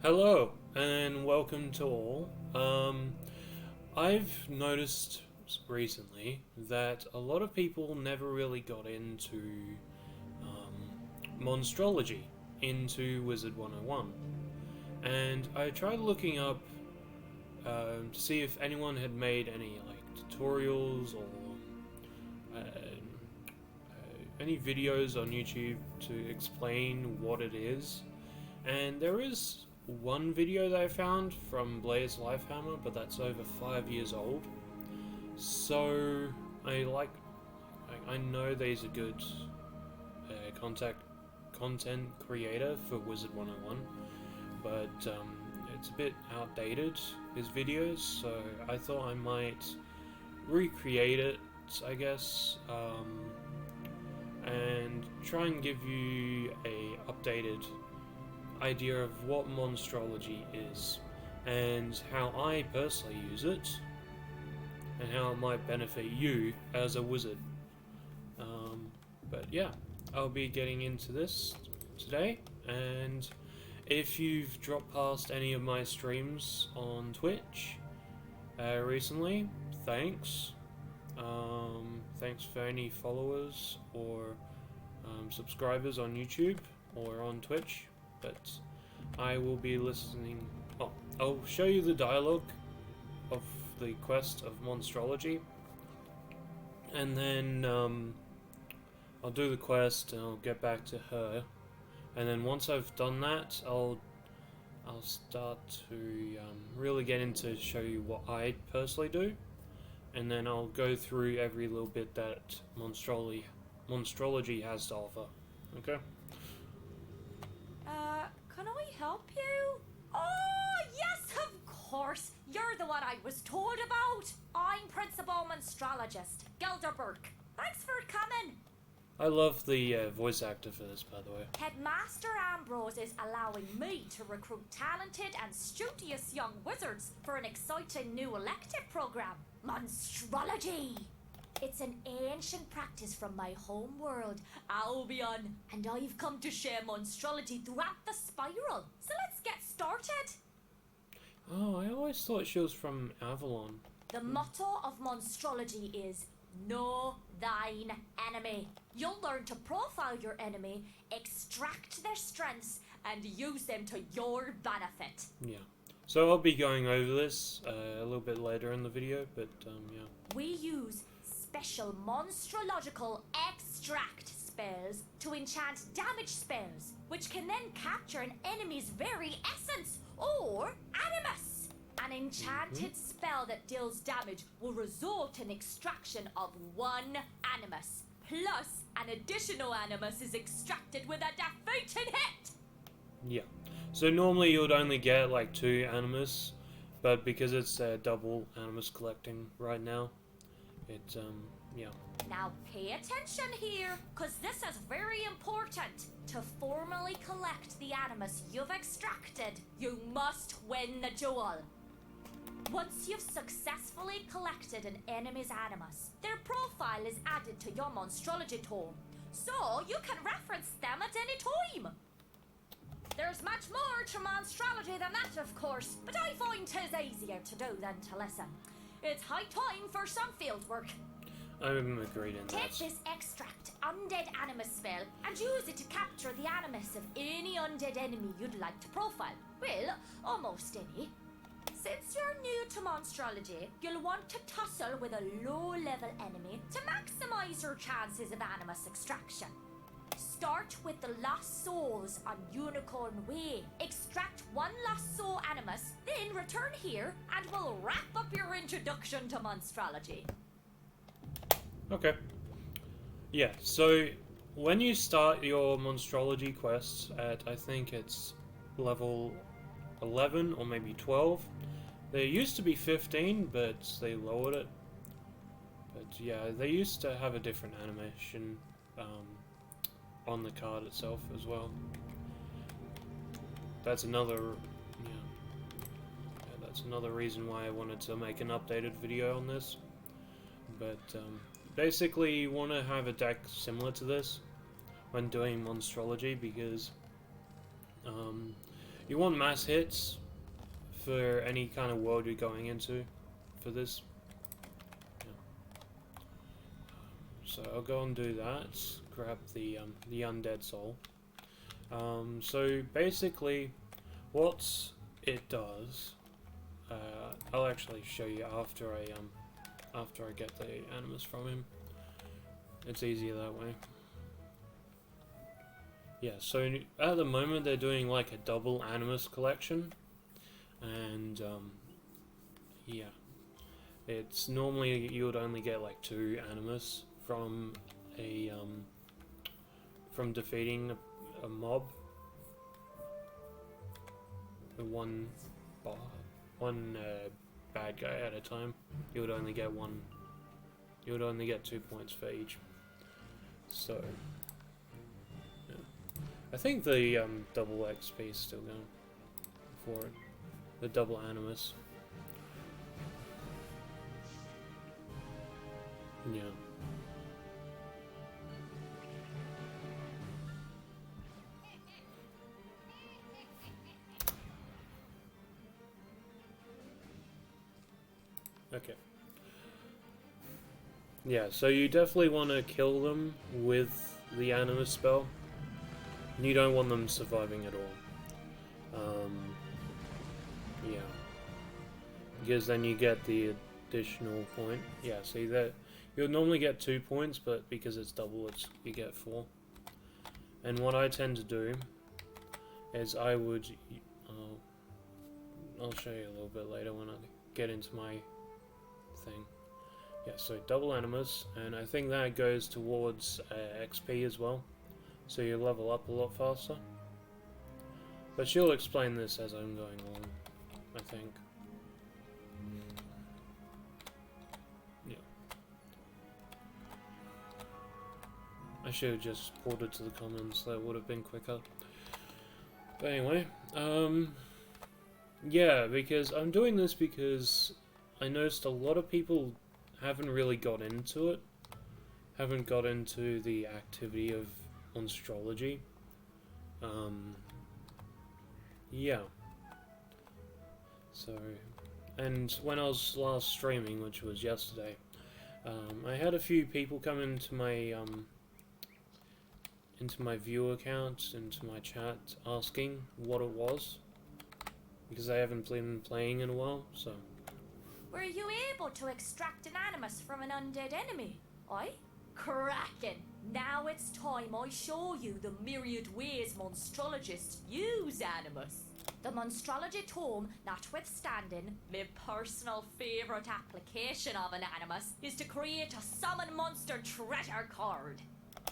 Hello and welcome to all. I've noticed recently that a lot of people never really got into Monstrology, into Wizard101, and I tried looking up to see if anyone had made any tutorials or any videos on YouTube to explain what it is, and there is one video that I found from Blaze Lifehammer, but that's over 5 years old. So I know that he's a good content creator for Wizard101, but it's a bit outdated, his videos, so I thought I might recreate it, I guess, and try and give you a updated idea of what Monstrology is and how I personally use it and how it might benefit you as a wizard. But yeah, I'll be getting into this today, and if you've dropped past any of my streams on Twitch recently, thanks. Thanks for any followers or subscribers on YouTube or on Twitch. But I will be listening. Oh, I'll show you the dialogue of the quest of Monstrology, and then I'll do the quest and I'll get back to her, and then once I've done that, I'll start to really get into show you what I personally do, and then I'll go through every little bit that Monstrology has to offer. Okay. Can I help you? Oh, yes, of course. You're the one I was told about. I'm Principal Monstrologist, Gilder Burke. Thanks for coming. I love the voice actor for this, by the way. Headmaster Ambrose is allowing me to recruit talented and studious young wizards for an exciting new elective program, Monstrology. It's an ancient practice from my home world, Albion, and I've come to share Monstrology throughout the spiral. So let's get started. Oh, I always thought she was from Avalon. The motto of Monstrology is know thine enemy. You'll learn to profile your enemy, extract their strengths, and use them to your benefit. Yeah. So I'll be going over this a little bit later in the video, but yeah. We use special monstrological extract spells to enchant damage spells, which can then capture an enemy's very essence or animus. An enchanted spell that deals damage will result in extraction of one animus, plus an additional animus is extracted with a defeating hit. Yeah. So normally you would only get like 2 animus, but because it's double animus collecting right now, it's yeah. Now pay attention here, cause this is very important. To formally collect the animus you've extracted, you must win the duel. Once you've successfully collected an enemy's animus, their profile is added to your Monstrology tome, so you can reference them at any time. There's much more to Monstrology than that, of course, but I find 'tis easier to do than to listen. It's high time for some field work. I'm agreed in Take that. this extract undead animus spell and use it to capture the animus of any undead enemy you'd like to profile. Well, almost any. Since you're new to Monstrology, you'll want to tussle with a low-level enemy to maximize your chances of animus extraction. Start with the Lost Souls on Unicorn Way. Extract 1 Lost Soul animus, then return here and we'll wrap up your introduction to Monstrology. Okay. Yeah, so when you start your Monstrology quests at, I think it's level 11 or maybe 12, there used to be 15, but they lowered it. But yeah, they used to have a different animation on the card itself as well. That's another, that's another reason why I wanted to make an updated video on this. But basically, you want to have a deck similar to this when doing Monstrology, because You want mass hits for any kind of world you're going into for this. Yeah. So I'll go and do that. Grab the undead soul. So basically, what it does, I'll actually show you after I get the animus from him. It's easier that way. Yeah, so at the moment they're doing like a double animus collection, and yeah, it's normally you would only get like 2 animus from a from defeating a mob, one bad guy at a time. You would only get 1. You would only get 2 points for each. So yeah. I think the double XP is still going for it. The double animus. Yeah. Okay. Yeah, so you definitely want to kill them with the animus spell. You don't want them surviving at all. Yeah. Because then you get the additional point. Yeah, see that you'll normally get 2 points, but because it's double, you get 4. And what I tend to do is I would... I'll show you a little bit later when I get into my thing. Yeah, so double animus, and I think that goes towards XP as well, so you level up a lot faster. But she'll explain this as I'm going along, I think. Yeah. I should have just ported to the comments, that would have been quicker. But anyway, yeah, because I'm doing this because I noticed a lot of people haven't really got into it, haven't got into the activity of Monstrology. Yeah. So, and when I was last streaming, which was yesterday, I had a few people come into my view account, into my chat, asking what it was, because I haven't been playing in a while, so... Were you able to extract an animus from an undead enemy? Aye? Crackin'! Now it's time I show you the myriad ways monstrologists use animus. The Monstrology tome, notwithstanding, my personal favourite application of an animus is to create a summon monster treasure card.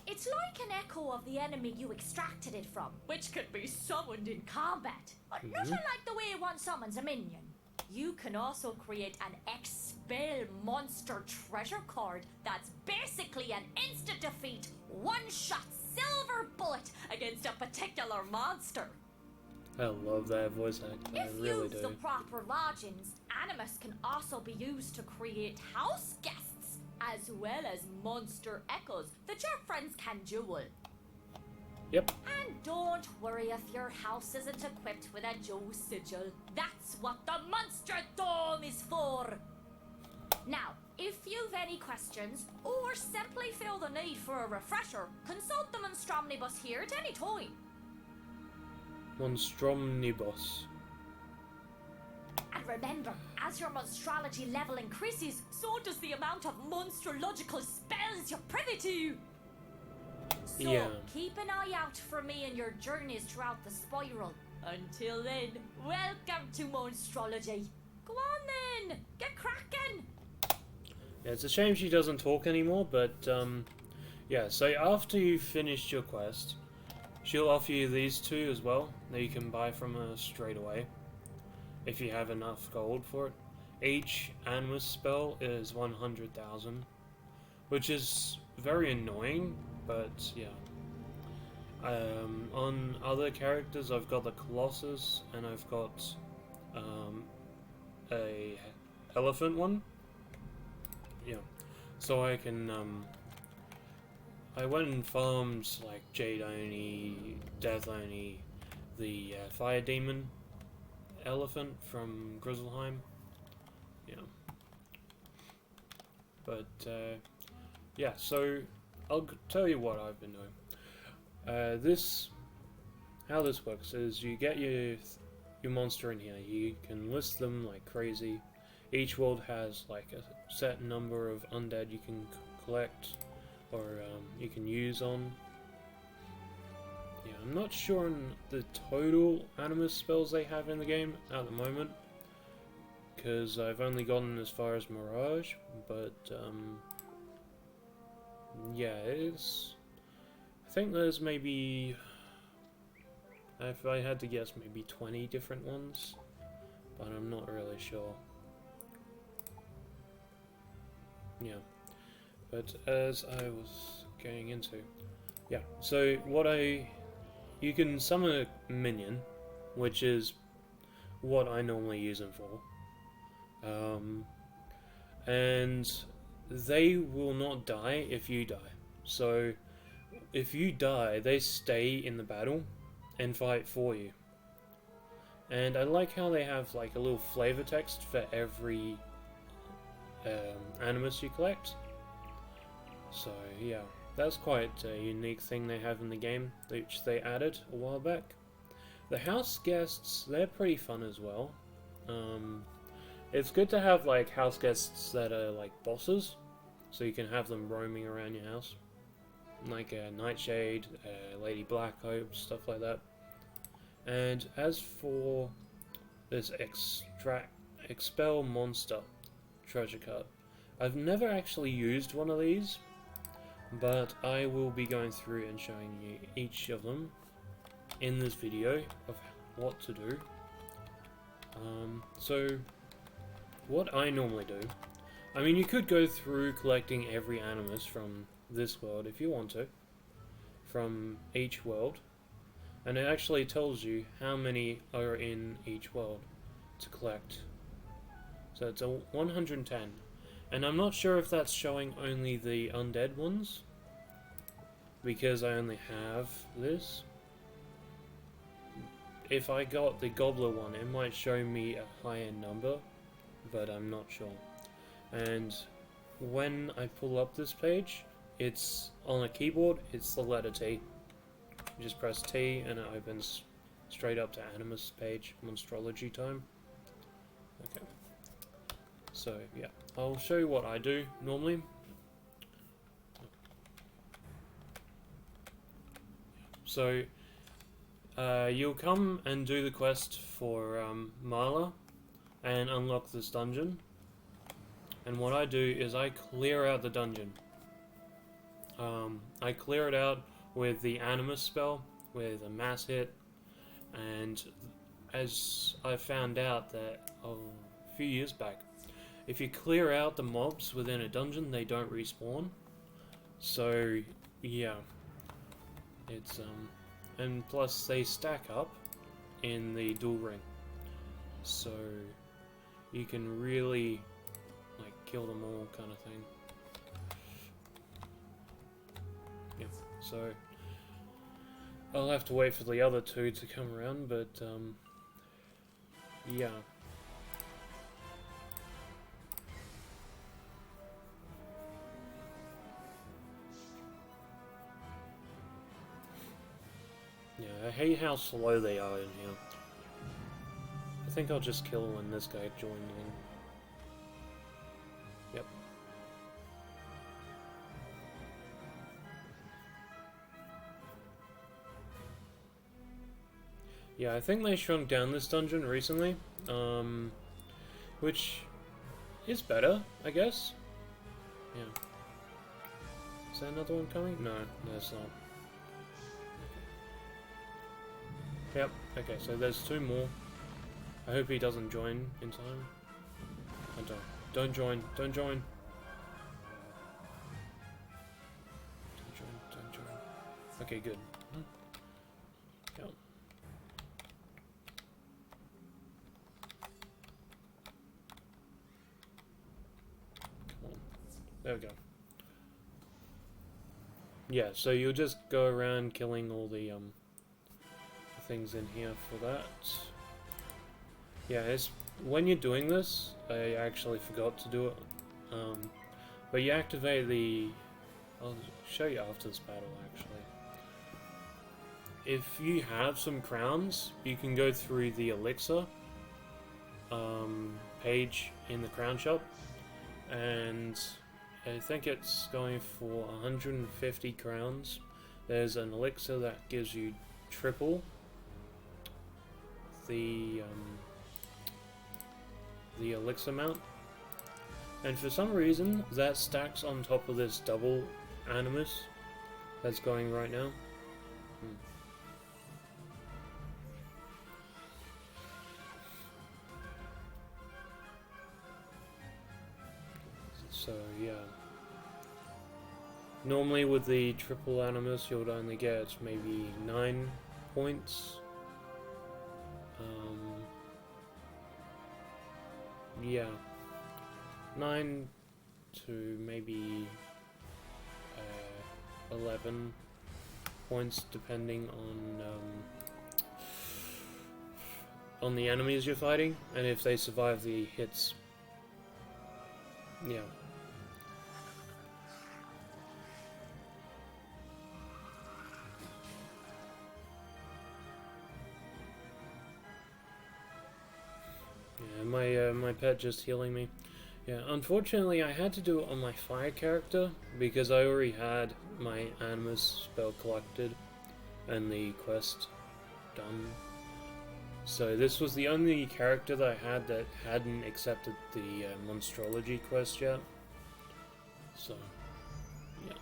It's like an echo of the enemy you extracted it from, which could be summoned in combat, but nothing like the way one summons a minion. You can also create an expel monster treasure card that's basically an instant defeat, one-shot silver bullet against a particular monster. I love that voice actor, I really do. If used the proper lodgings, animus can also be used to create house guests, as well as monster echoes that your friends can jewel. Yep. And don't worry if your house isn't equipped with a Joe sigil. That's what the Monster Dome is for. Now, if you've any questions, or simply feel the need for a refresher, consult the Monstromnibus here at any time. Monstromnibus. And remember, as your monstrology level increases, so does the amount of monstrological spells you're privy to. So, yeah. Keep an eye out for me in your journeys throughout the spiral. Until then, welcome to Monstrology. Go on then, get cracking! Yeah, it's a shame she doesn't talk anymore, but, yeah, so after you've finished your quest, she'll offer you these 2 as well, that you can buy from her straight away, if you have enough gold for it. Each animus spell is 100,000, which is very annoying, but yeah. On other characters, I've got the Colossus, and I've got a elephant one. Yeah, so I can I went and farmed like Jade Oni, Death Oni, the fire demon elephant from Grizzleheim. Yeah. But yeah, so I'll tell you what I've been doing. How this works is you get your monster in here. You can list them like crazy. Each world has like a set number of undead you can collect or you can use on. Yeah, I'm not sure on the total animus spells they have in the game at the moment, because I've only gotten as far as Mirage, but yeah, it's... I think there's maybe, if I had to guess, maybe 20 different ones, but I'm not really sure. Yeah, but as I was going into, yeah, so you can summon a minion, which is what I normally use them for, and they will not die if you die. So if you die, they stay in the battle and fight for you. And I like how they have like a little flavor text for every animus you collect. So yeah, that's quite a unique thing they have in the game, which they added a while back. The house guests, they're pretty fun as well. It's good to have like house guests that are like bosses, so you can have them roaming around your house, like Nightshade, Lady Blackhope, stuff like that. And as for this Expel Monster treasure card, I've never actually used one of these, but I will be going through and showing you each of them in this video of what to do. So what I normally do, I mean, you could go through collecting every animus from this world if you want to, from each world, and it actually tells you how many are in each world to collect. So it's a 110, and I'm not sure if that's showing only the undead ones, because I only have this. If I got the Gobbler one, it might show me a higher number, but I'm not sure. And when I pull up this page, it's on a keyboard, it's the letter T. You just press T and it opens straight up to Animus page, Monstrology time. Okay. So yeah, I'll show you what I do normally. So you'll come and do the quest for Marla and unlock this dungeon. And what I do is I clear out the dungeon. I clear it out with the Animus spell, with a mass hit, and as I found out that a few years back, if you clear out the mobs within a dungeon, they don't respawn. So yeah, it's and plus they stack up in the dual ring, so you can really like kill them all, kind of thing. Yeah, so I'll have to wait for the other two to come around, but yeah. Yeah, I hate how slow they are in here. I think I'll just kill when this guy joins in. Yep. Yeah, I think they shrunk down this dungeon recently, which is better, I guess. Yeah. Is there another one coming? No, there's not. Yep, okay, so there's two more. I hope he doesn't join in time. I don't join, don't join. Don't join. Okay, good. Yep. Come on. There we go. Yeah, so you'll just go around killing all the, I things in here for that. Yeah, it's when you're doing this, I actually forgot to do it. But you activate the... I'll show you after this battle, actually. If you have some crowns, you can go through the elixir page in the crown shop, and I think it's going for 150 crowns. There's an elixir that gives you triple the elixir amount, and for some reason that stacks on top of this double animus that's going right now. So yeah, normally with the triple animus you'll only get maybe 9 points. Yeah, 9 to maybe 11 points depending on the enemies you're fighting and if they survive the hits. Yeah. Yeah, my pet just healing me. Yeah, unfortunately I had to do it on my fire character because I already had my animus spell collected and the quest done. So this was the only character that I had that hadn't accepted the Monstrology quest yet. So, yeah.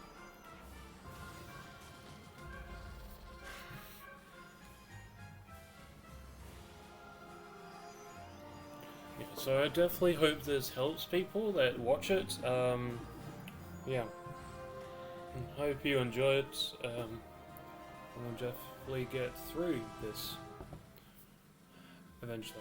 Yeah, so I definitely hope this helps people that watch it. Yeah. And hope you enjoy it. We'll definitely get through this eventually.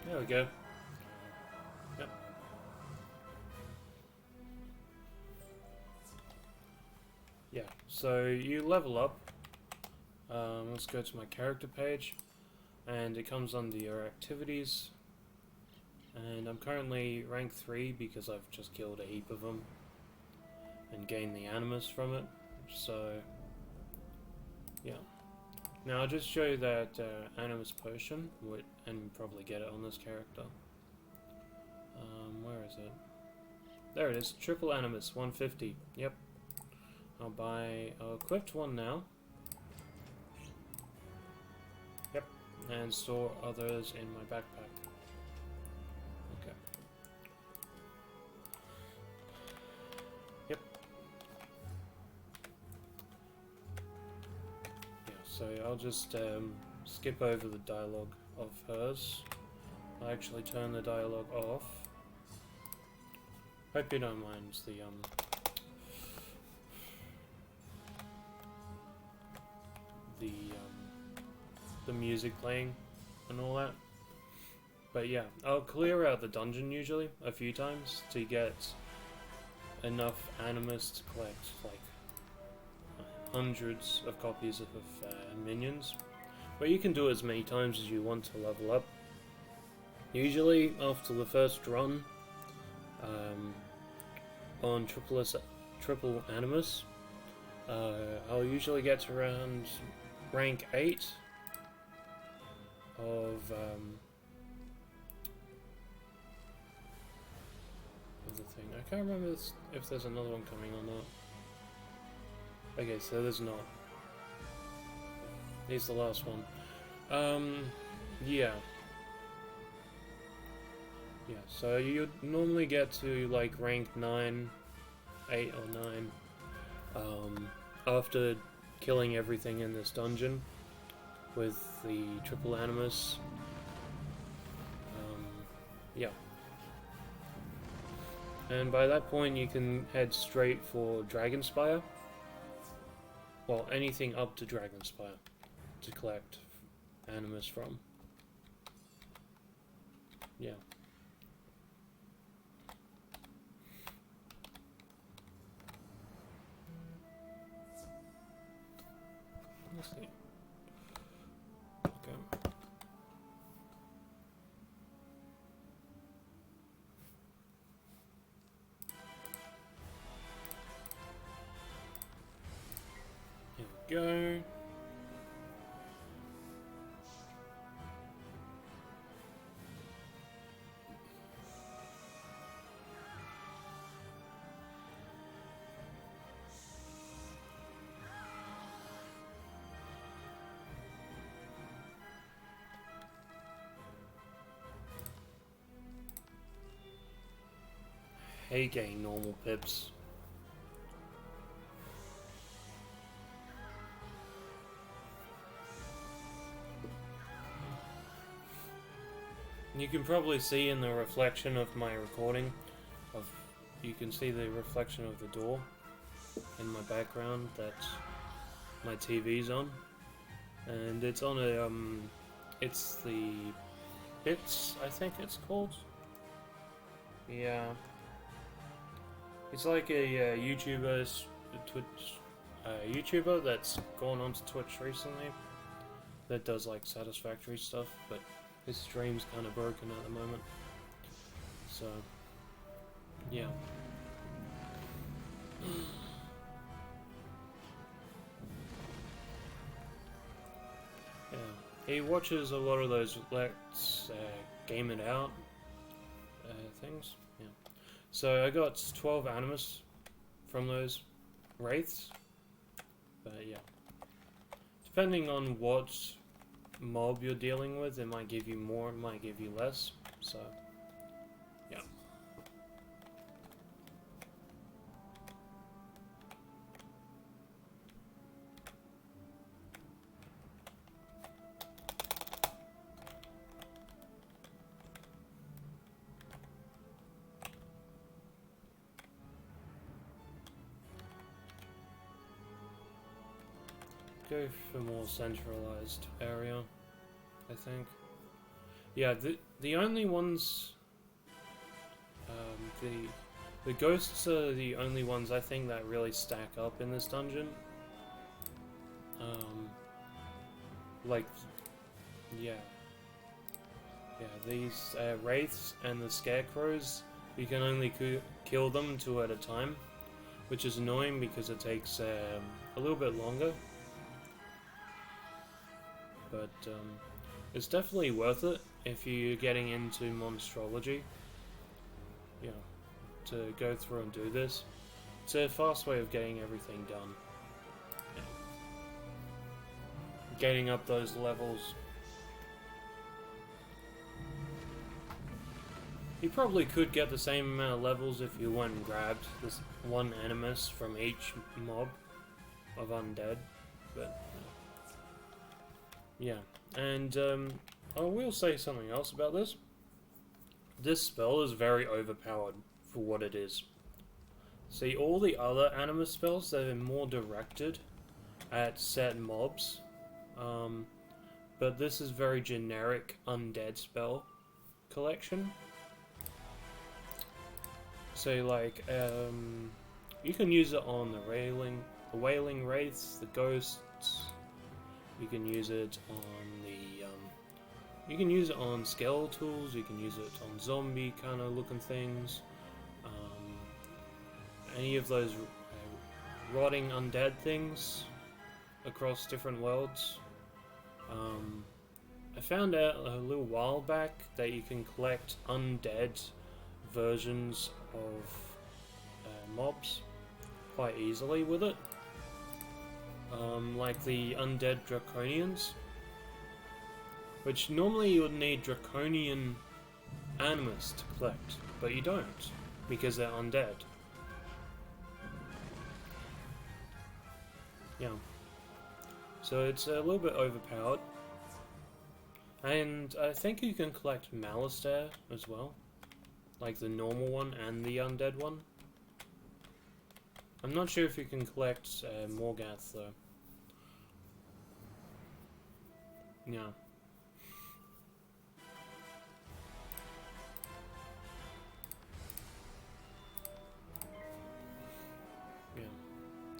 There we go. Yep. Yeah, so you level up. Let's go to my character page, and it comes under your activities. And I'm currently rank 3 because I've just killed a heap of them and gained the animus from it. So, yeah. Now I'll just show you that animus potion, and probably get it on this character. Where is it? There it is, triple animus, 150. Yep. I'll equip one now. Yep. And store others in my backpack. Okay. Yep. Yeah, so I'll just skip over the dialogue of hers. I'll actually turn the dialogue off. Hope you don't mind the music playing and all that. But yeah, I'll clear out the dungeon usually a few times to get enough animus to collect like hundreds of copies of minions. But you can do it as many times as you want to level up. Usually after the first run on triple animus, I'll usually get to around rank 8 of the thing. I can't remember if there's another one coming or not. Okay, so there's not. Here's the last one. Yeah. Yeah, so you normally get to like rank 9, 8 or 9 after killing everything in this dungeon with the triple animus. Yeah. And by that point you can head straight for Dragonspire. Well, anything up to Dragonspire to collect animus from. Yeah. Let's see. Okay. Here we go. Hey, gang, normal pips. You can probably see in the reflection of my recording, you can see the reflection of the door in my background that my TV's on, and it's on a it's the Bits, I think it's called. Yeah, it's like a YouTuber that's gone onto Twitch recently that does like satisfactory stuff, but his stream's kind of broken at the moment. So, yeah. Yeah, he watches a lot of those Let's Game It Out things. Yeah. So I got 12 animus from those wraiths, but yeah. Depending on what mob you're dealing with, it might give you more, it might give you less, so yeah. Go for more centralized area, I think. Yeah, the only ones, the ghosts are the only ones I think that really stack up in this dungeon. Like, yeah, these wraiths and the scarecrows, you can only kill them 2 at a time, which is annoying because it takes a little bit longer. But it's definitely worth it if you're getting into Monstrology. Yeah, to go through and do this. It's a fast way of getting everything done. Yeah. Getting up those levels. You probably could get the same amount of levels if you went and grabbed this one animus from each mob of undead, but yeah. And I will say something else about this. This spell is very overpowered for what it is. See, all the other animus spells, they're more directed at set mobs, but this is very generic undead spell collection. So like, you can use it on the wailing wraiths, the ghosts. You can use it on you can use it on skeletals. You can use it on zombie kind of looking things. Any of those rotting undead things across different worlds. I found out a little while back that you can collect undead versions of mobs quite easily with it. Like the undead draconians, which normally you would need draconian animus to collect, but you don't, because they're undead. Yeah. So it's a little bit overpowered. And I think you can collect Malistaire as well. like the normal one and the undead one. I'm not sure if you can collect Morgath though. Yeah. Yeah.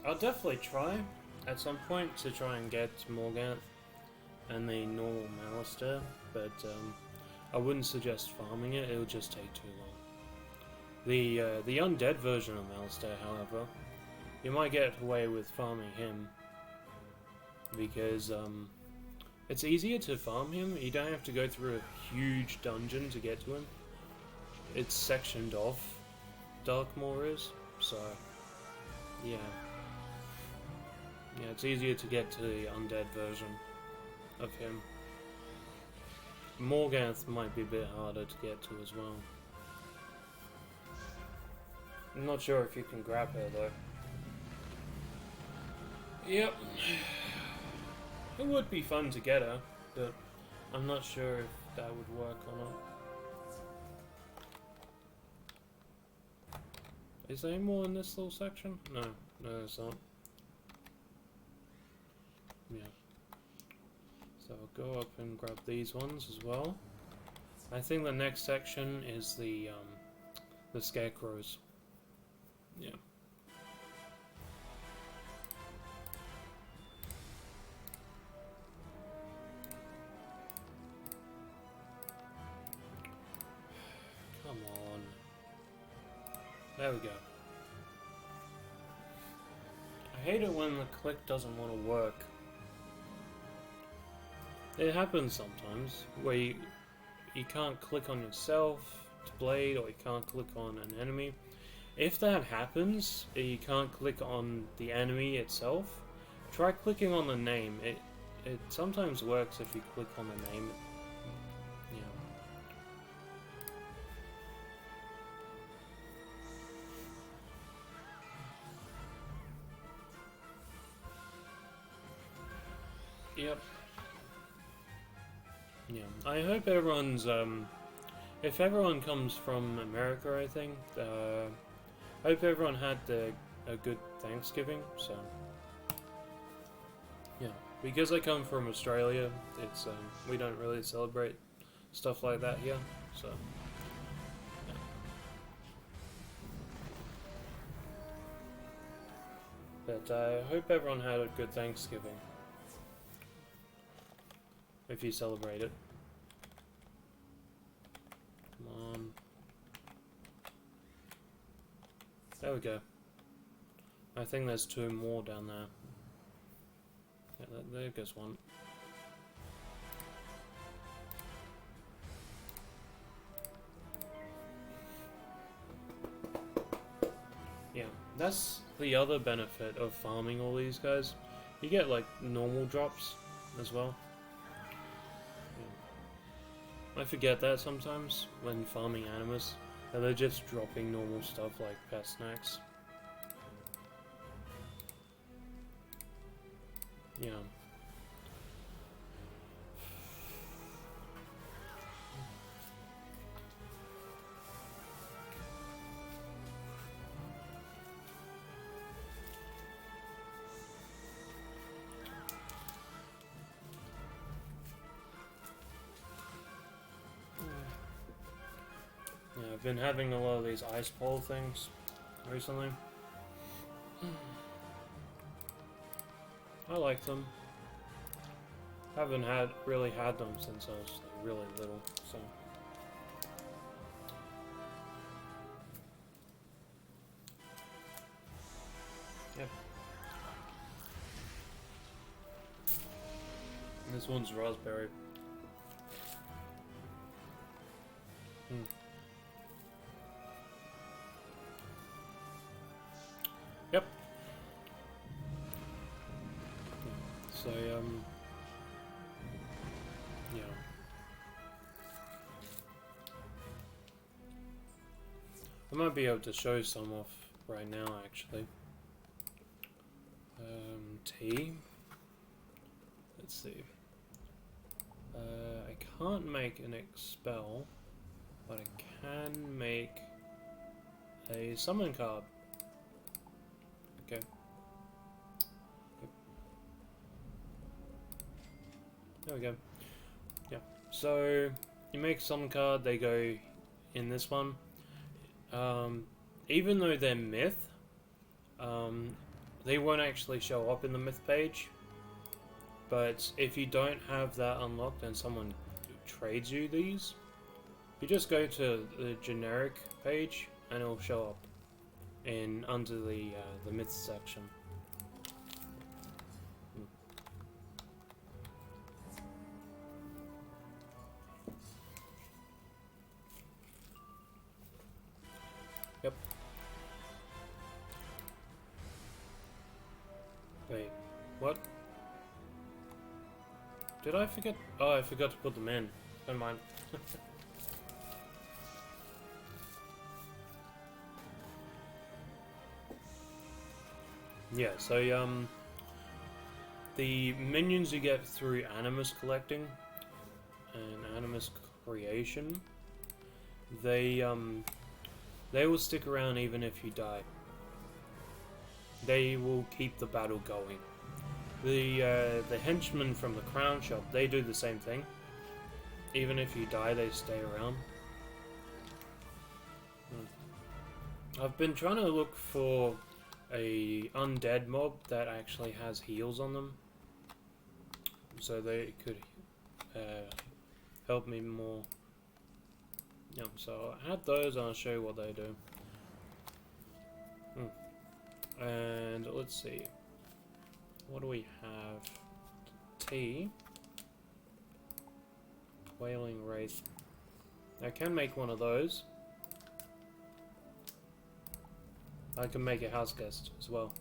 I'll definitely try at some point to try and get Morgath and the normal Malister, but I wouldn't suggest farming it, it'll just take too long. The undead version of Malister, however, you might get away with farming him, because it's easier to farm him. You don't have to go through a huge dungeon to get to him. It's sectioned off, Darkmoor is, so yeah. Yeah, it's easier to get to the undead version of him. Morgath might be a bit harder to get to as well. I'm not sure if you can grab her though. Yep. It would be fun to get her, but I'm not sure if that would work or not. Is there any more in this little section? No, there's not. Yeah. So I'll go up and grab these ones as well. I think the next section is the scarecrows. Yeah. Come on. There we go. I hate it when the click doesn't want to work. It happens sometimes, where you can't click on yourself to blade, or you can't click on an enemy. If that happens, you can't click on the enemy itself, try clicking on the name. It sometimes works if you click on the name. Yeah. Yep. Yeah, I hope everyone's, if everyone comes from America, I think, I hope everyone had a good Thanksgiving, so, yeah, because I come from Australia, it's, we don't really celebrate stuff like that here, so, yeah. But I hope everyone had a good Thanksgiving. If you celebrate it. Come on. There we go. I think there's two more down there. Yeah, there goes one. Yeah, that's the other benefit of farming all these guys. You get like normal drops as well. I forget that sometimes when farming animus, that they're just dropping normal stuff like pest snacks. Yeah. I've been having a lot of these ice pole things recently. I like them. Haven't really had them since I was like, really little, so. Yeah. And this one's raspberry. Yep. So, yeah. I might be able to show some off right now, actually. Tea. Let's see. I can't make an expel, but I can make a summon card. Okay. There we go. Yeah. So you make a summon card, they go in this one. Even though they're myth, they won't actually show up in the myth page. But if you don't have that unlocked and someone trades you these, you just go to the generic page and it'll show up in under the myth section. Yep. Wait, what? Did I forget? Oh, I forgot to put them in. Never mind. Yeah, so the minions you get through animus collecting and animus creation, they will stick around even if you die. They will keep the battle going. The henchmen from the crown shop, they do the same thing. Even if you die, they stay around. I've been trying to look for a undead mob that actually has heals on them, so they could help me more. Yeah, so I had those, and I'll show you what they do. And let's see, what do we have? T. Wailing Wraith. I can make one of those. I can make a house guest as well.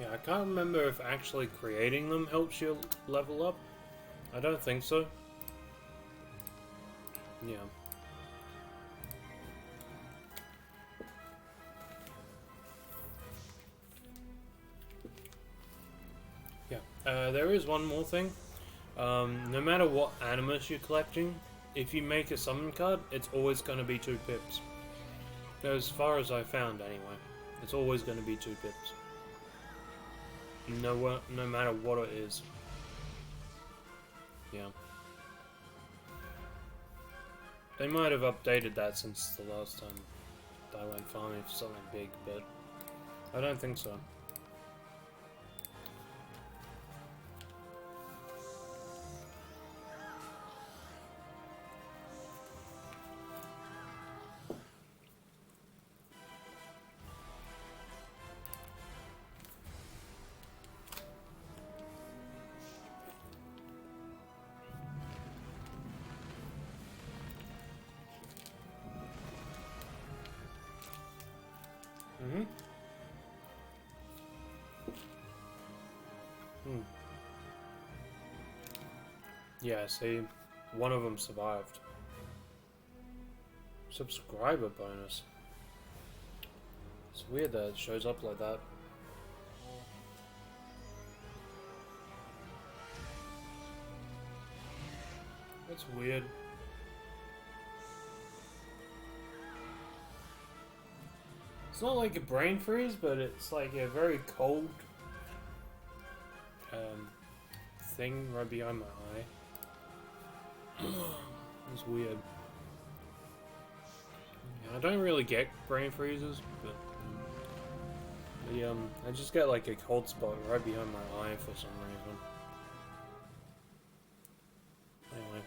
Yeah, I can't remember if actually creating them helps you level up. I don't think so. Yeah. Yeah. There is one more thing. No matter what animus you're collecting, if you make a summon card, it's always going to be 2 pips. As far as I found, anyway. It's always going to be 2 pips. No matter what it is. Yeah. They might have updated that since the last time I went farming for something big, but I don't think so. Yeah, see, one of them survived. Subscriber bonus. It's weird that it shows up like that. That's weird. It's not like a brain freeze, but it's like a very cold thing right behind my eye. It's weird. Yeah, I don't really get brain freezes, but I just get like a cold spot right behind my eye for some reason. Anyway,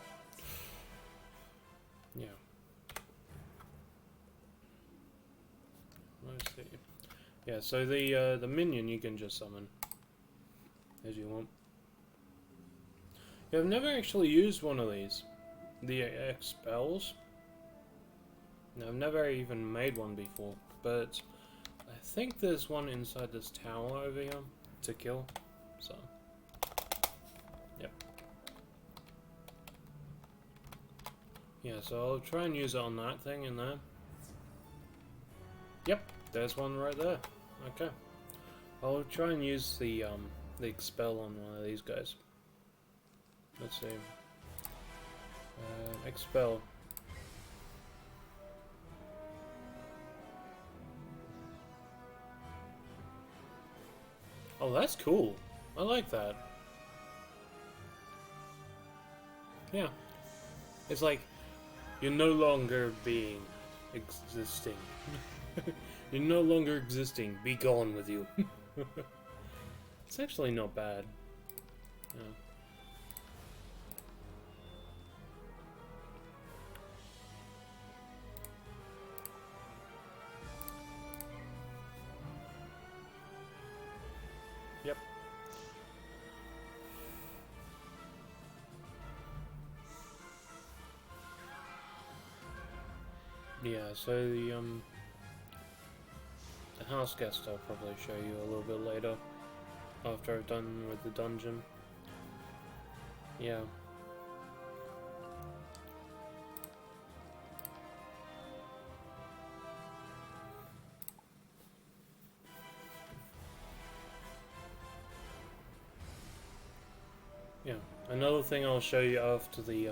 yeah. Let's see. Yeah, so the minion you can just summon as you want. Yeah, I've never actually used one of these. The expels. No, I've never even made one before, but I think there's one inside this tower over here to kill, so yep. Yeah, so I'll try and use it on that thing in there. Yep, there's one right there. Okay. I'll try and use the expel on one of these guys. Let's see. Expel. Oh, that's cool. I like that. Yeah. It's like, you're no longer being existing. You're no longer existing. Be gone with you. It's actually not bad. Yeah. Yep. Yeah, so the house guest I'll probably show you a little bit later, after I've done with the dungeon. Yeah. Yeah. Another thing I'll show you after the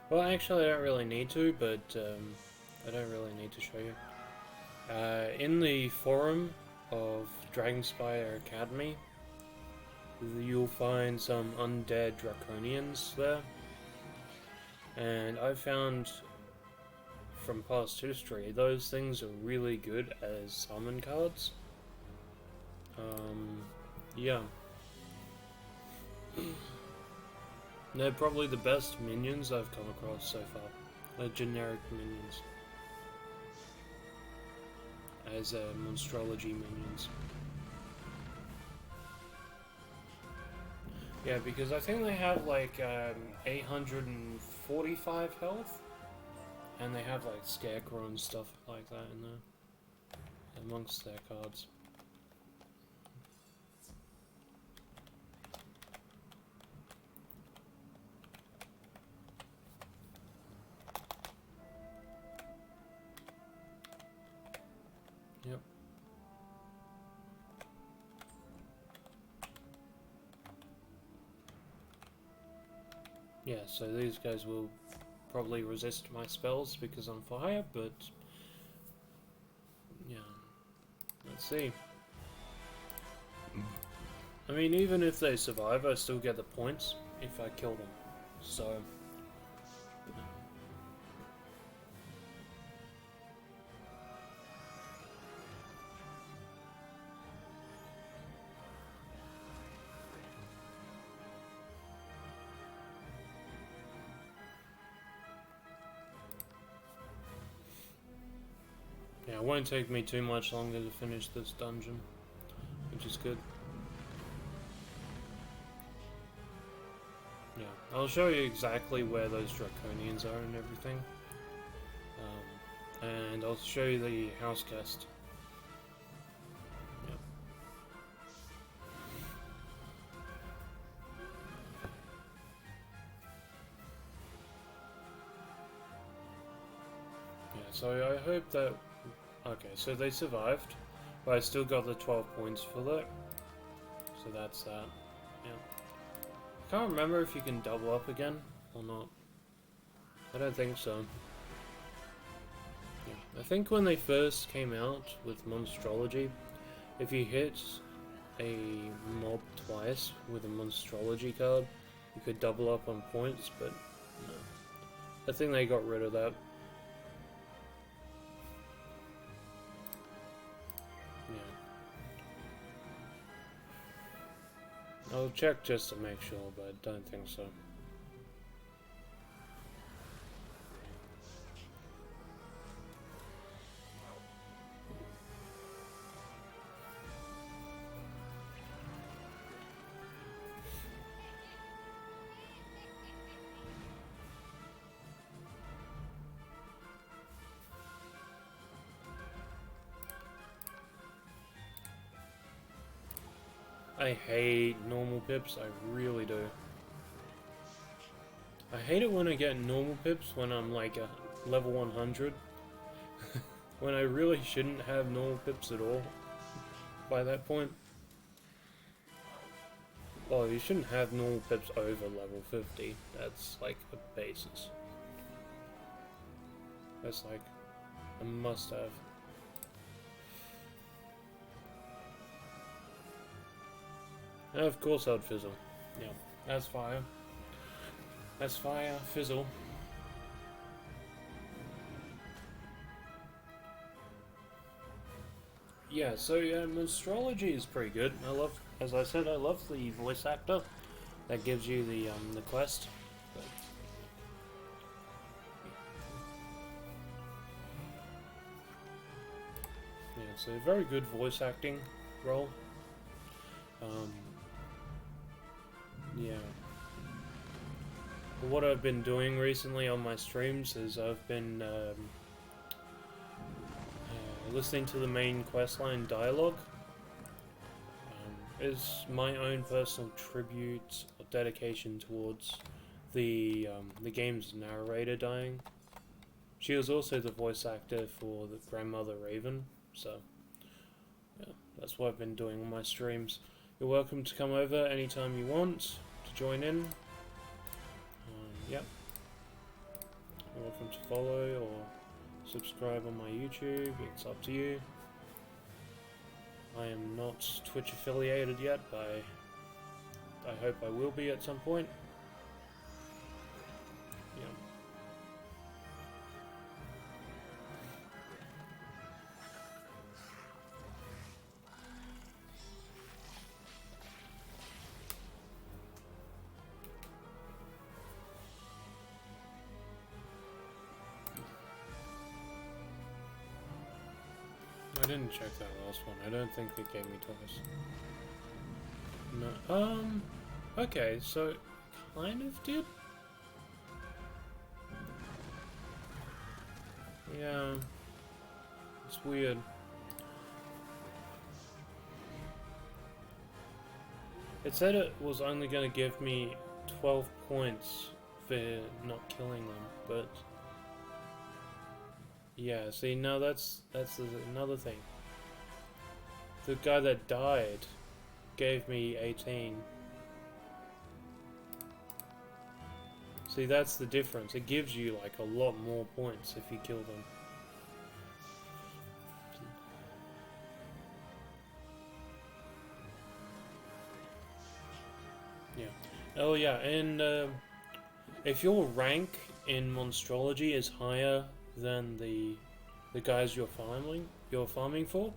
well, actually I don't really need to, but I don't really need to show you. In the forum of Dragonspire Academy, you'll find some undead draconians there, and I found from past history those things are really good as summon cards. Yeah. They're probably the best minions I've come across so far. They're generic minions. As Monstrology minions. Yeah, because I think they have like 845 health, and they have like Scarecrow and stuff like that in there, amongst their cards. Yep. Yeah, so these guys will probably resist my spells because I'm fire, but yeah, let's see. I mean, even if they survive, I still get the points if I kill them, so yeah, it won't take me too much longer to finish this dungeon, which is good. Yeah, I'll show you exactly where those draconians are and everything. And I'll show you the house guest. Yep. Yeah, so I hope that... Okay, so they survived, but I still got the 12 points for that. So that's that. Yeah. I can't remember if you can double up again or not. I don't think so. Yeah. I think when they first came out with Monstrology, if you hit a mob twice with a Monstrology card, you could double up on points, but no. I think they got rid of that. Yeah. I'll check just to make sure, but I don't think so. I hate normal pips, I really do. I hate it when I get normal pips when I'm like a level 100. When I really shouldn't have normal pips at all by that point. Well, you shouldn't have normal pips over level 50. That's like a basis. That's like a must-have. And of course I'd fizzle. Yeah, that's fire. That's fire, fizzle. Yeah, so yeah, Monstrology is pretty good. I love, as I said, I love the voice actor that gives you the quest. But, yeah, it's a very good voice acting role. Yeah. What I've been doing recently on my streams is I've been listening to the main questline dialogue. Is my own personal tribute or dedication towards the game's narrator dying. She was also the voice actor for the Grandmother Raven, so yeah, that's what I've been doing on my streams. You're welcome to come over anytime you want to join in. Yep. You're welcome to follow or subscribe on my YouTube, it's up to you. I am not Twitch affiliated yet, but I hope I will be at some point. Yeah. I didn't check that last one. I don't think it gave me twice. No. Okay, so it kind of did. Yeah. It's weird. It said it was only going to give me 12 points for not killing them, but yeah, see, now that's another thing. The guy that died gave me 18. See, that's the difference. It gives you like a lot more points if you kill them. Yeah. Oh yeah, and if your rank in Monstrology is higher than the guys you're farming for,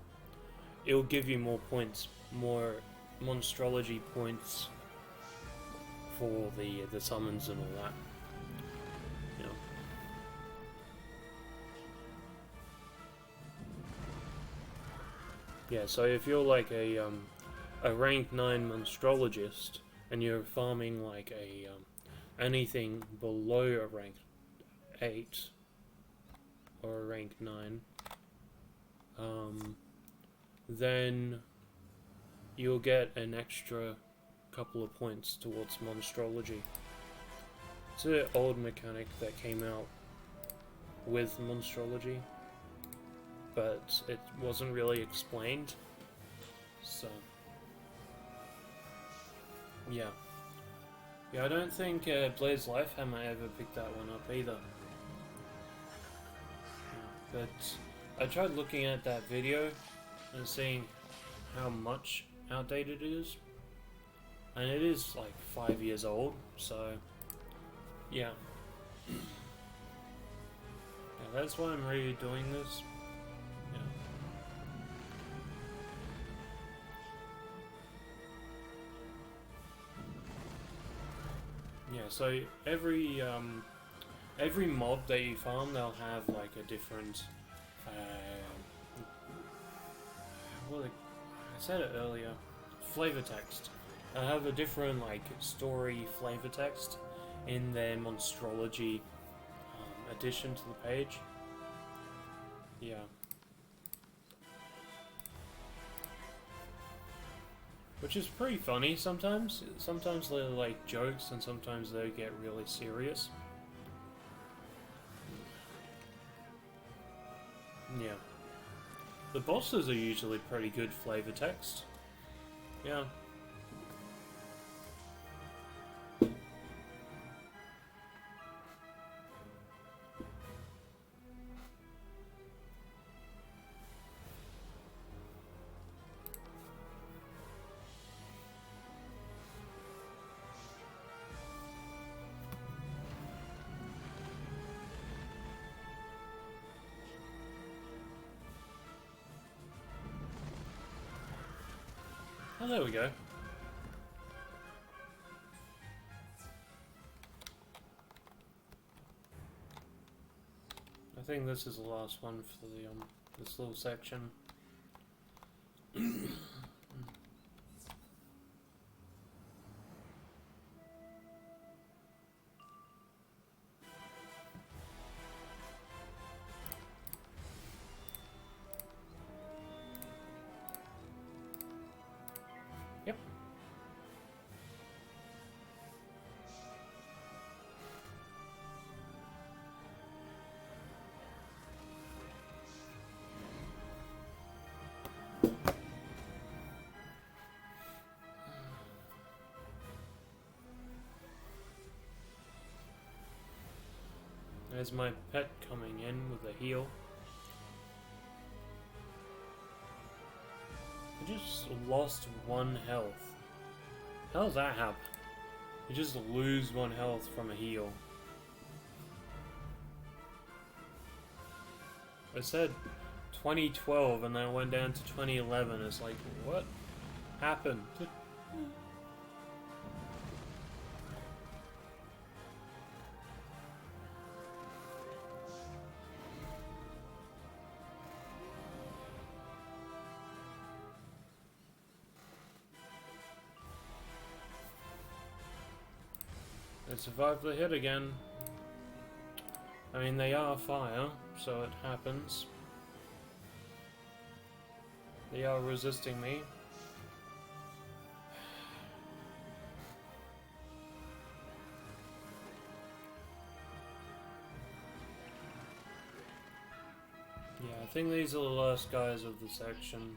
it'll give you more points, more Monstrology points for the summons and all that. Yeah. Yeah, so if you're like a rank 9 Monstrologist and you're farming like a anything below a rank 8 or a rank 9, then you'll get an extra couple of points towards Monstrology. It's an old mechanic that came out with Monstrology, but it wasn't really explained, so yeah. Yeah, I don't think Blaze Lifehammer ever picked that one up either. Yeah, but I tried looking at that video and seeing how much outdated it is, and it is like 5 years old, so yeah. Yeah, that's why I'm redoing this. Yeah. Yeah, so every mob that you farm, they'll have like a different well, I said it earlier, flavor text. They'll have a different like story flavor text in their Monstrology addition to the page. Yeah. Which is pretty funny sometimes. Sometimes they're like jokes and sometimes they get really serious. Yeah. The bosses are usually pretty good flavor text. Yeah. Oh, there we go. I think this is the last one for the this little section. Yep. There's my pet coming in with a heal. I just lost 1 health. How does that happen? You just lose 1 health from a heal. I said 2012 and then it went down to 2011. It's like, what happened? They survived the hit again. I mean, they are fire, so it happens. They are resisting me. Yeah, I think these are the last guys of the section.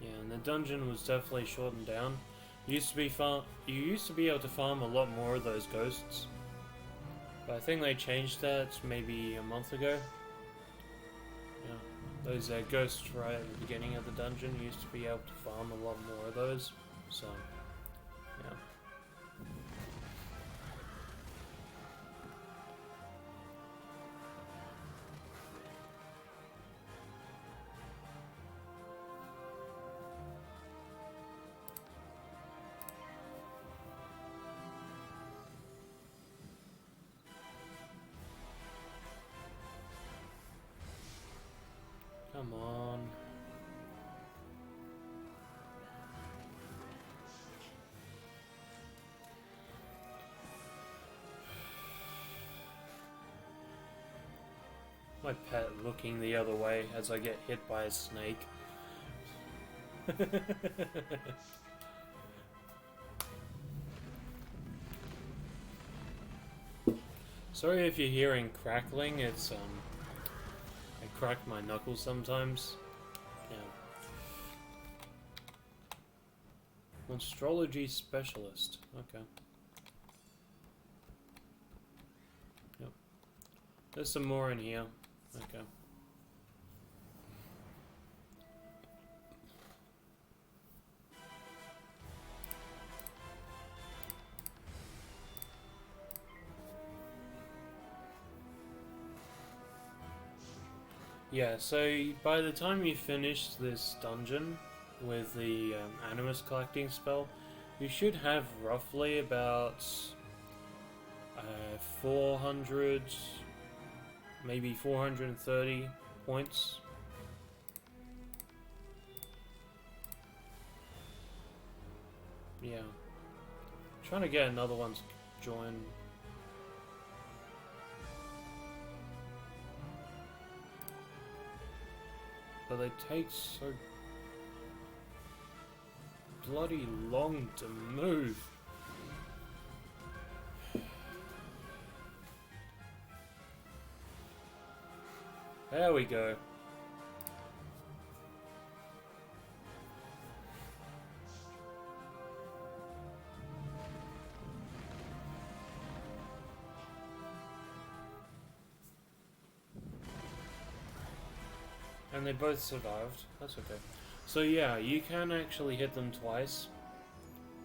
Yeah, and the dungeon was definitely shortened down. You used to be able to farm a lot more of those ghosts. But I think they changed that maybe a month ago. Yeah, those ghosts right at the beginning of the dungeon, you used to be able to farm a lot more of those. So, yeah. Come on. My pet looking the other way as I get hit by a snake. Sorry if you're hearing crackling, it's I crack my knuckles sometimes. Yeah. Monstrology specialist. Okay. Yep. There's some more in here. Okay. Yeah, so by the time you finish this dungeon with the animus collecting spell, you should have roughly about 400, maybe 430 points. Yeah. Trying to get another one to join. But they take so bloody long to move. There we go. And they both survived. That's okay. So yeah, you can actually hit them twice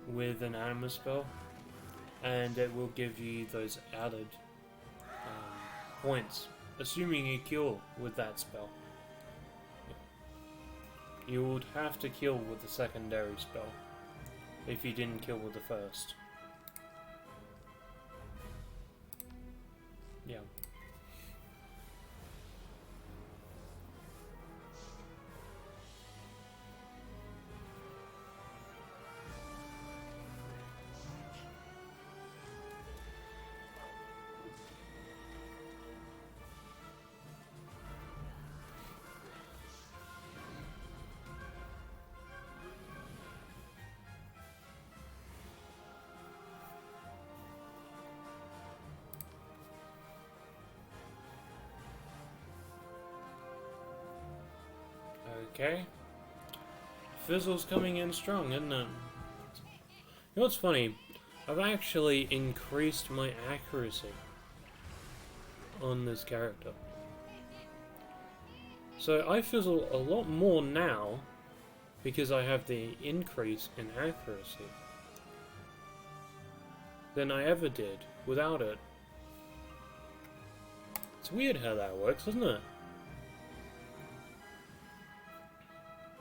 with an anima spell, and it will give you those added points, assuming you kill with that spell. You would have to kill with the secondary spell if you didn't kill with the first. Yeah. Okay. Fizzle's coming in strong, isn't it? You know what's funny? I've actually increased my accuracy on this character. So I fizzle a lot more now because I have the increase in accuracy than I ever did without it. It's weird how that works, isn't it?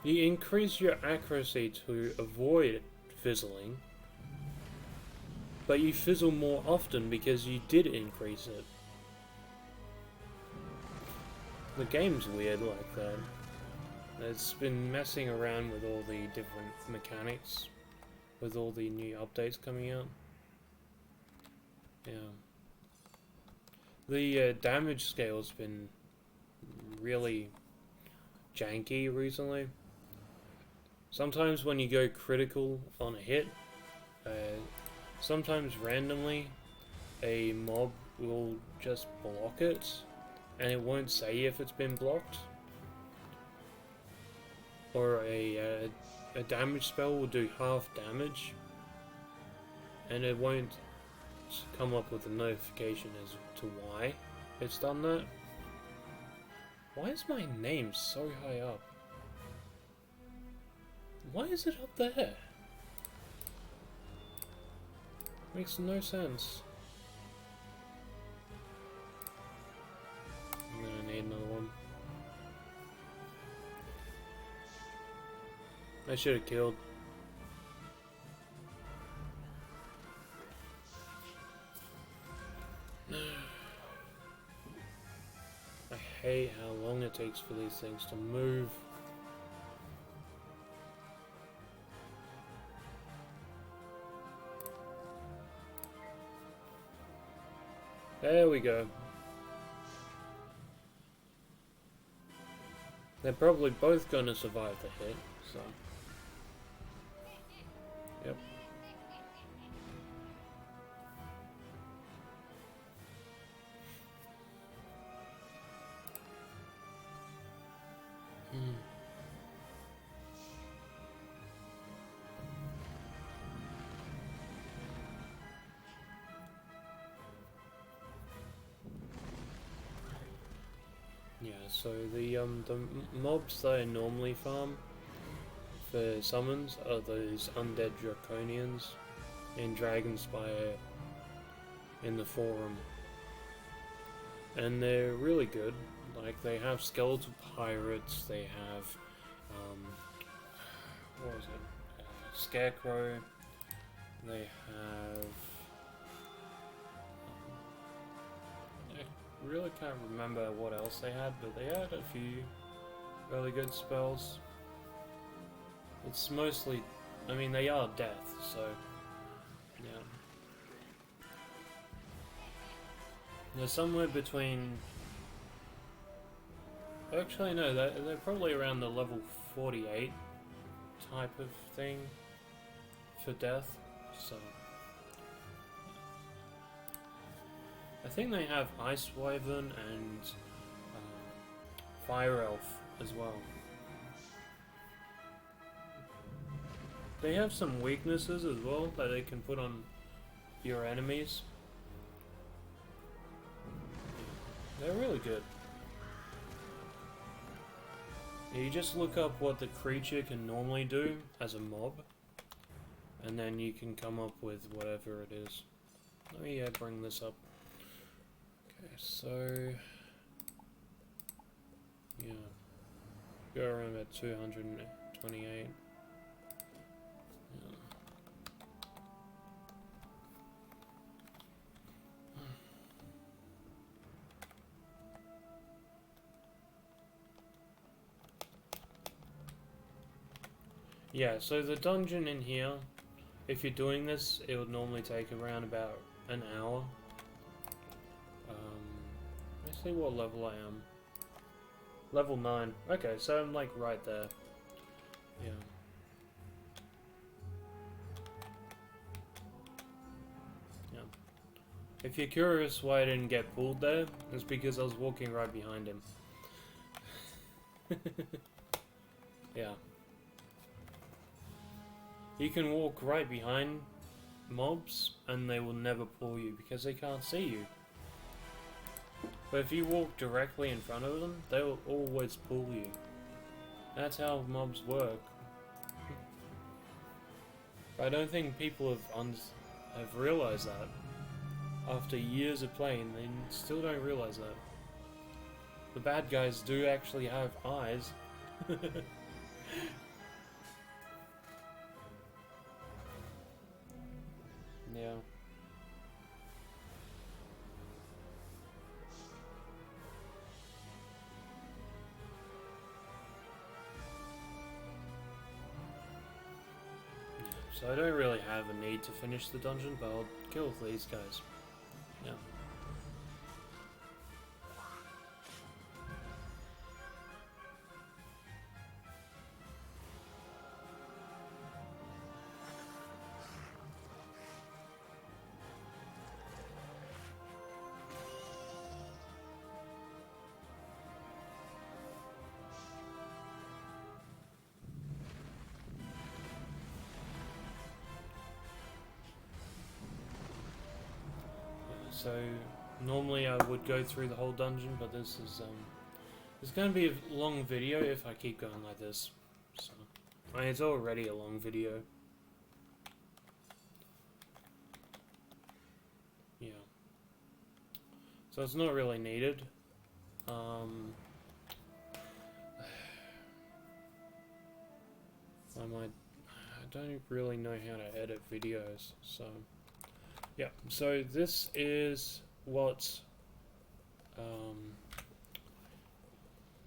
You increase your accuracy to avoid fizzling, but you fizzle more often because you did increase it. The game's weird like that. It's been messing around with all the different mechanics, with all the new updates coming out. Yeah. The damage scale's been really janky recently. Sometimes when you go critical on a hit, sometimes randomly a mob will just block it, and it won't say if it's been blocked. Or a damage spell will do half damage, and it won't come up with a notification as to why it's done that. Why is my name so high up? Why is it up there? Makes no sense. I'm gonna need another one. I should have killed. I hate how long it takes for these things to move. There we go. They're probably both gonna survive the hit, so. Yep. Yeah, so the mobs that I normally farm for summons are those undead draconians in Dragonspire in the forum. And they're really good. Like, they have skeletal pirates, they have, what was it? Scarecrow, they have, I really can't remember what else they had, but they had a few really good spells. It's mostly, I mean, they are death, so, yeah. They're somewhere between Actually, no, they're probably around the level 48 type of thing for death, so... I think they have Ice Wyvern and Fire Elf as well. They have some weaknesses as well that they can put on your enemies. They're really good. You just look up what the creature can normally do as a mob, and then you can come up with whatever it is. Let me bring this up. Okay, so... yeah. Go around about 228. Yeah, so the dungeon in here, if you're doing this, it would normally take around about an hour. Let's see what level I am. Level 9. Okay, so I'm like right there. Yeah. Yeah. If you're curious why I didn't get pulled there, it's because I was walking right behind him. Yeah. You can walk right behind mobs and they will never pull you because they can't see you. But if you walk directly in front of them, they will always pull you. That's how mobs work. I don't think people have realized that. After years of playing, they still don't realize that. The bad guys do actually have eyes. Yeah. So I don't really have a need to finish the dungeon, but I'll kill these guys. Yeah. So normally I would go through the whole dungeon, but this is it's going to be a long video if I keep going like this. So I mean, it's already a long video. Yeah. So it's not really needed. I don't really know how to edit videos, so yeah. So this is what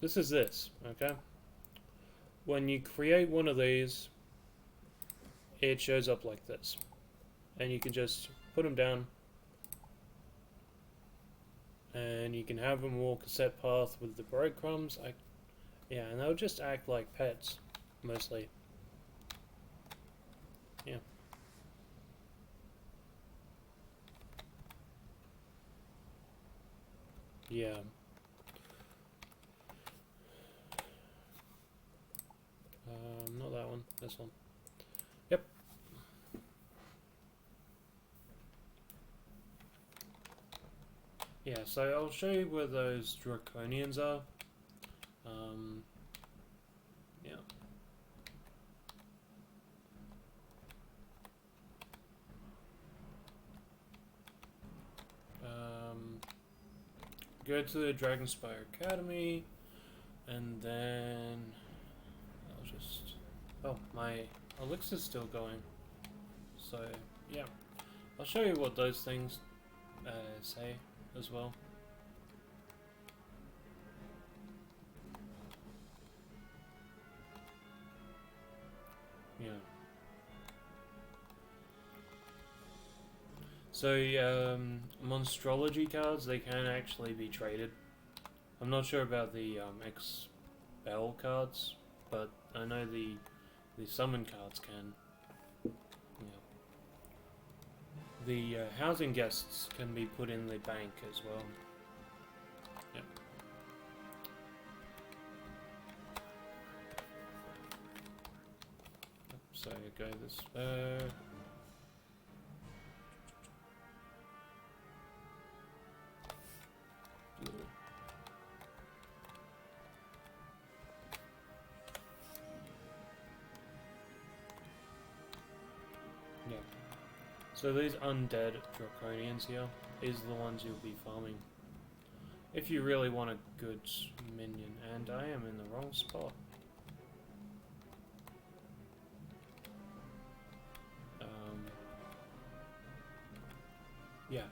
this, okay? When you create one of these, it shows up like this, and you can just put them down, and you can have them walk a set path with the breadcrumbs. Yeah, and they'll just act like pets, mostly. Yeah. Yeah. Not that one. This one. Yep. Yeah, so I'll show you where those draconians are. Yeah. Go to the Dragonspire Academy, and then I'll just... oh, my elixir's still going. So, yeah. I'll show you what those things say as well. Yeah. So, Monstrology cards, they can actually be traded. I'm not sure about the expel cards, but I know the summon cards can. Yeah. The housing guests can be put in the bank as well. Yep. So go this. Yeah. So these undead draconians here is the ones you'll be farming. If you really want a good minion, and I am in the wrong spot. Yeah.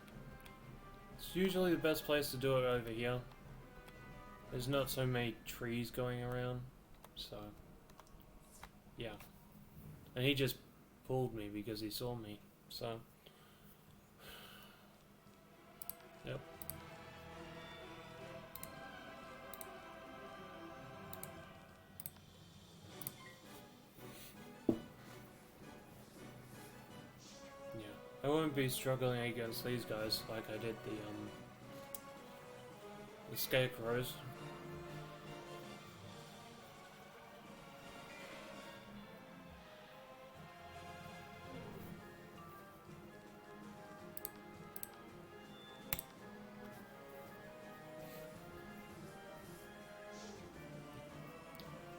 It's usually the best place to do it over here. There's not so many trees going around, so yeah. And he just pulled me because he saw me, so yep. Yeah, I won't be struggling against these guys like I did the scarecrows.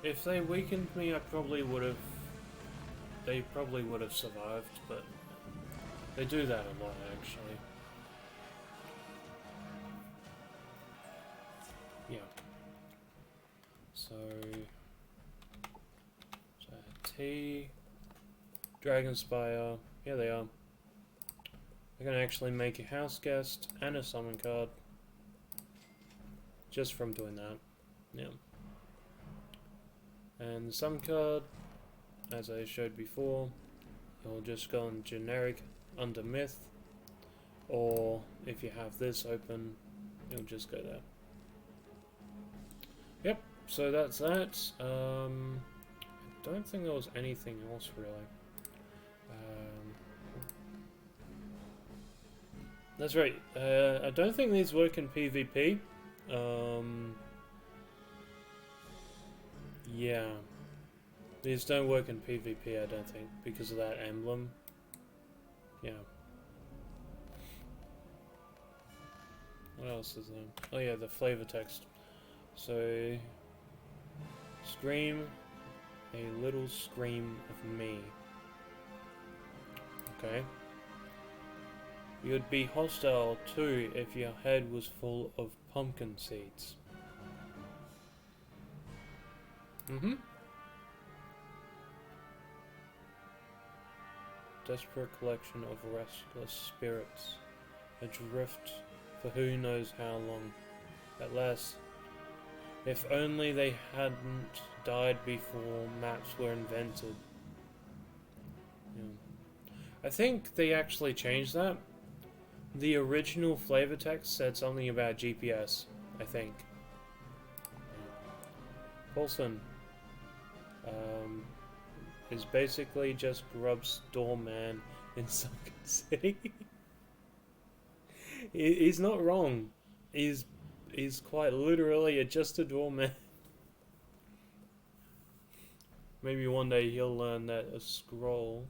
If they weakened me, I probably would have. They probably would have survived, but they do that a lot, actually. Yeah. So T, Dragonspire. Here they are. I can actually make a house guest and a summon card just from doing that. Yeah. And the summon card, as I showed before, you'll just go on generic under myth, or if you have this open, you'll just go there. Yep, so that's that. I don't think there was anything else really. That's right, I don't think these work in PvP. Yeah. These don't work in PvP, I don't think, because of that emblem. Yeah. What else is there? Oh yeah, the flavor text. So, scream a little scream of me. Okay. You'd be hostile too if your head was full of pumpkin seeds. Mm-hmm. Desperate collection of restless spirits, adrift for who knows how long. At last, if only they hadn't died before maps were invented. Yeah. I think they actually changed that. The original flavor text said something about GPS, I think. Paulson is basically just Grub's doorman in Sunken City. He's not wrong. He's quite literally just a doorman. Maybe one day he'll learn that a scroll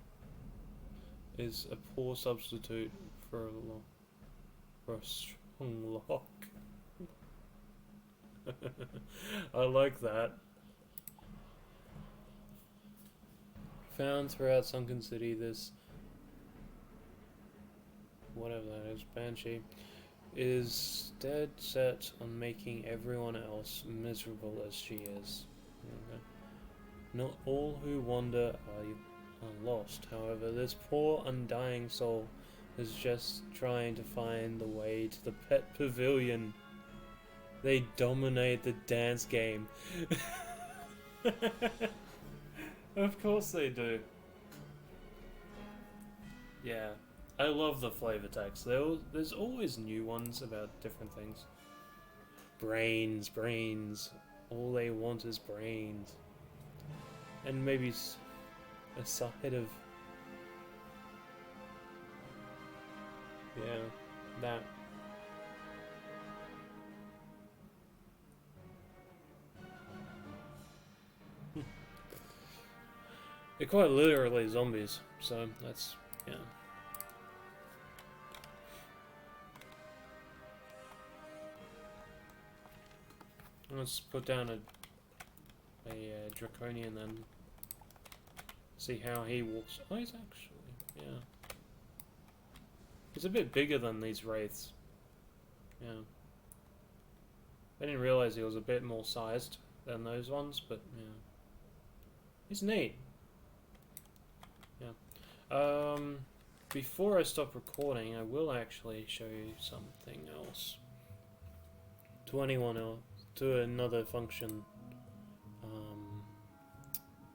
is a poor substitute for a strong lock. I like that. Found throughout Sunken City, this whatever that is, Banshee, is dead set on making everyone else miserable as she is. Okay. Not all who wander are lost, however, this poor undying soul is just trying to find the way to the pet pavilion. They dominate the dance game. Of course they do. Yeah. I love the flavor text. There's always new ones about different things. Brains, brains. All they want is brains. And maybe a side of... yeah, that. They're quite literally zombies, so that's, yeah. Let's put down a draconian then. See how he walks. Oh, he's actually, yeah. He's a bit bigger than these wraiths. Yeah. I didn't realize he was a bit more sized than those ones, but yeah. He's neat. Yeah. Before I stop recording, I will actually show you something else. To anyone else, to another function.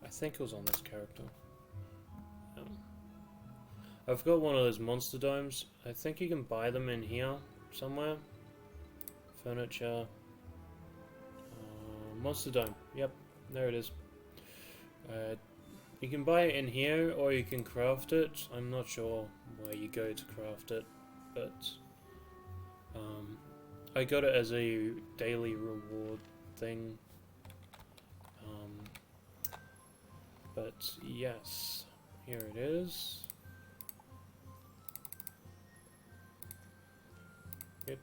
I think it was on this character. I've got one of those monster domes. I think you can buy them in here somewhere. Furniture. Monster dome. Yep, there it is. You can buy it in here, or you can craft it. I'm not sure where you go to craft it, but I got it as a daily reward thing. But yes, here it is. Yep.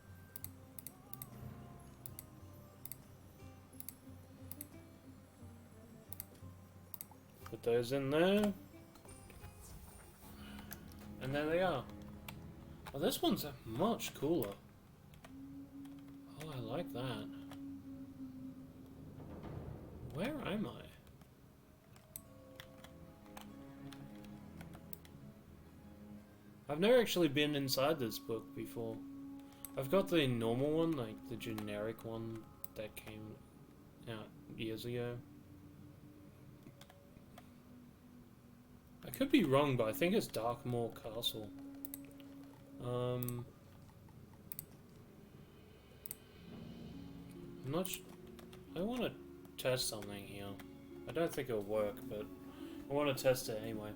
Put those in there. And there they are. Oh, this one's much cooler. Oh, I like that. Where am I? I've never actually been inside this book before. I've got the normal one, like the generic one that came out years ago. I could be wrong, but I think it's Darkmoor Castle. I'm not I want to test something here. I don't think it'll work, but I want to test it anyway.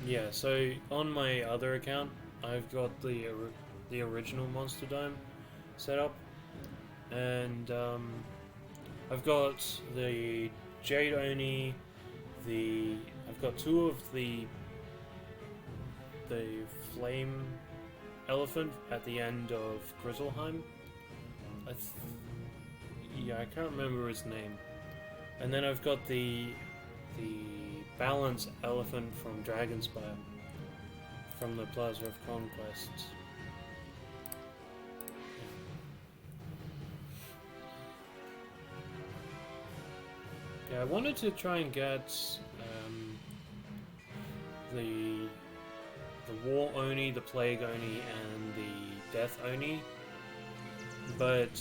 Yeah, so on my other account, I've got the original Monster Dome set up, and I've got the Jade Oni, I've got two of the Flame Elephant at the end of Grizzleheim. Yeah, I can't remember his name. And then I've got the Balance Elephant from Dragonspire, from the Plaza of Conquest. Yeah, I wanted to try and get the War Oni, the Plague Oni, and the Death Oni, but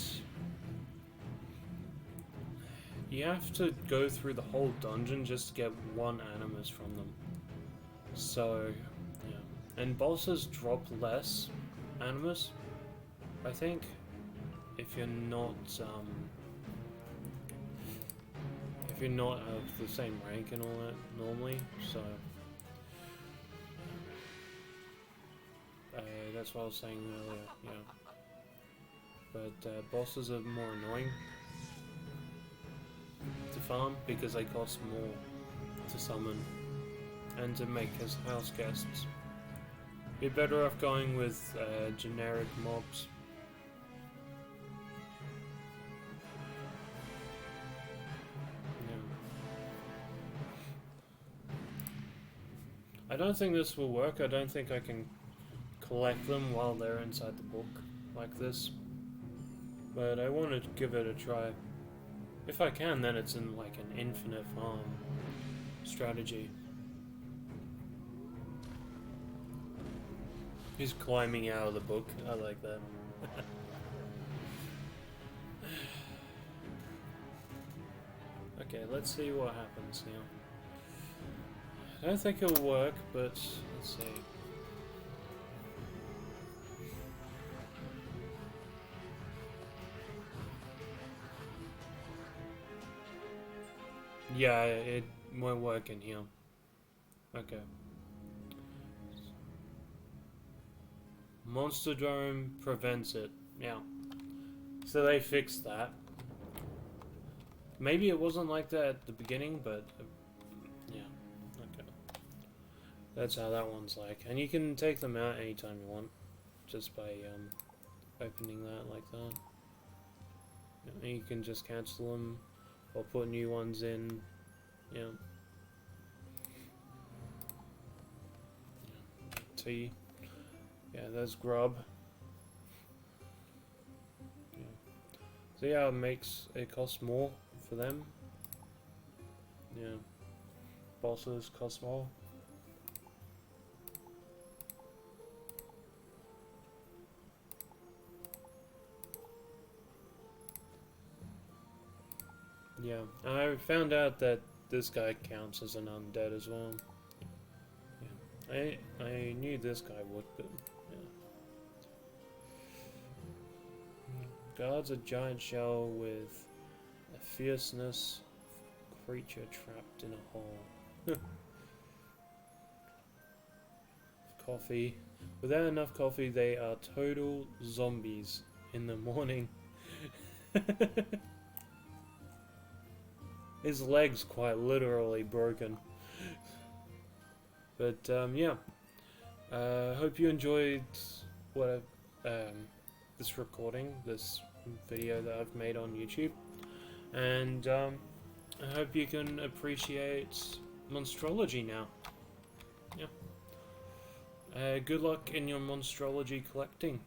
you have to go through the whole dungeon just to get one animus from them. So, yeah. And bosses drop less animus, I think, if you're not of the same rank and all that normally. So, that's what I was saying earlier. Yeah. But bosses are more annoying to farm because they cost more to summon and to make as house guests. You're better off going with generic mobs. Yeah. I don't think this will work. I don't think I can collect them while they're inside the book like this, but I want to give it a try. If I can, then it's in like an infinite farm strategy. He's climbing out of the book. I like that. Okay, let's see what happens now. I don't think it'll work, but let's see. Yeah, it won't work in here. Okay. Monster Dome prevents it. Yeah. So they fixed that. Maybe it wasn't like that at the beginning, but yeah. Okay. That's how that one's like. And you can take them out anytime you want, just by opening that like that. And you can just cancel them or put new ones in. Yeah. Tea. Yeah, there's grub. Yeah. See how it costs more for them? Yeah. Bosses cost more. Yeah, I found out that this guy counts as an undead as well. Yeah, I knew this guy would, but yeah. Guards a giant shell with a fierceness creature trapped in a hole. Coffee. Without enough coffee, they are total zombies in the morning. His leg's quite literally broken. But yeah, hope you enjoyed what this recording, this video that I've made on YouTube, and I hope you can appreciate Monstrology now. Yeah. Good luck in your Monstrology collecting.